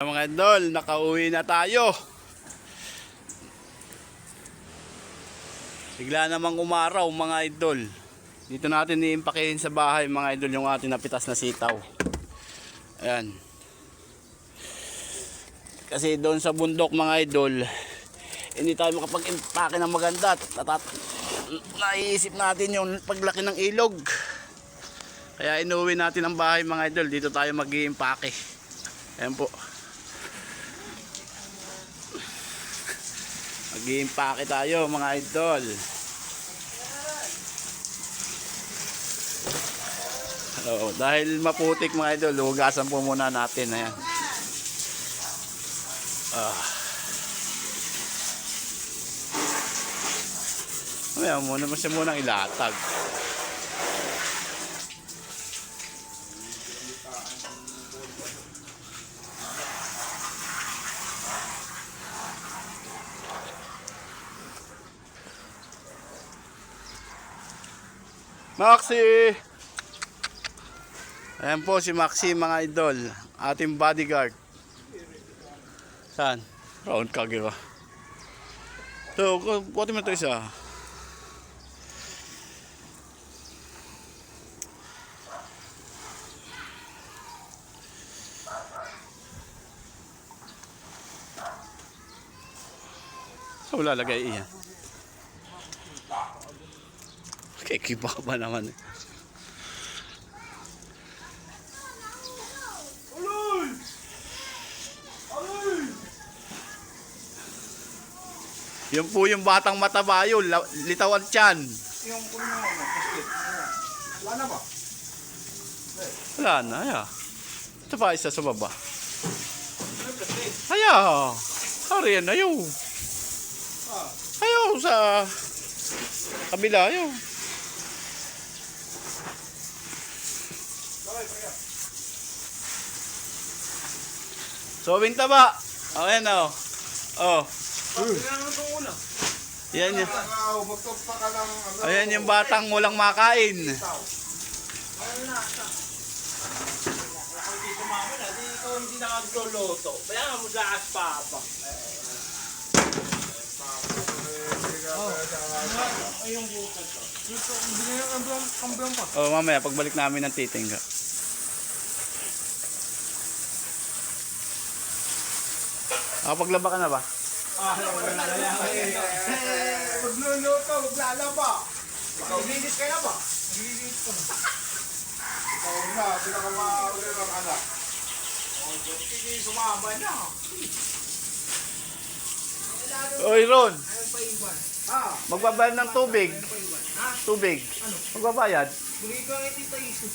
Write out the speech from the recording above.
Mga idol, nakauwi na tayo. Bigla namang umaraw mga idol. Dito natin iimpakehin sa bahay mga idol yung ating napitas na sitaw. Ayan. Kasi doon sa bundok mga idol, hindi tayo makapag-impake ng maganda. Naiisip natin yung paglaki ng ilog. Kaya inuwi natin ang bahay mga idol. Dito tayo mag-iimpake. Ayan po. Mag-iimpake tayo mga idol. Dahil maputik mga idol, hugasan po muna natin. Ayan. Ayan muna mo siya munang ilatag. Maxi! Ayan po si Maxi mga idol, ating bodyguard. Saan? Round kage ba? So, buti mo ito isa. So, lalagay iyan. Kikiba ka ba naman eh. Yung po yung batang mataba yun, litawan tiyan. Yung kuno mo, basket. Wala na ba? Wala na, ya. Ito pa isa sa baba. Aya, hariyan na yun. Ayaw sa kabila yun. So, winta ba? O, yan o. O. Yan yan. Ayan yung batang walang makain. Hindi nakagloloto. Kaya mo sa aspapa. Ayong bukas to. Hindi yung kambiyon pa. O, mamaya pagbalik namin ng titingga. Paglaba ka na ba? Magluluto, maglalaba. Ikaw, linis ka na ba? Linis ko. Ikaw na, pinakamauli ng anak. Hindi sumama na. Oy, Ron. Ha? Magbabayad ng tubig. Tubig. Magbabayad. Buli ka nga tita Iso.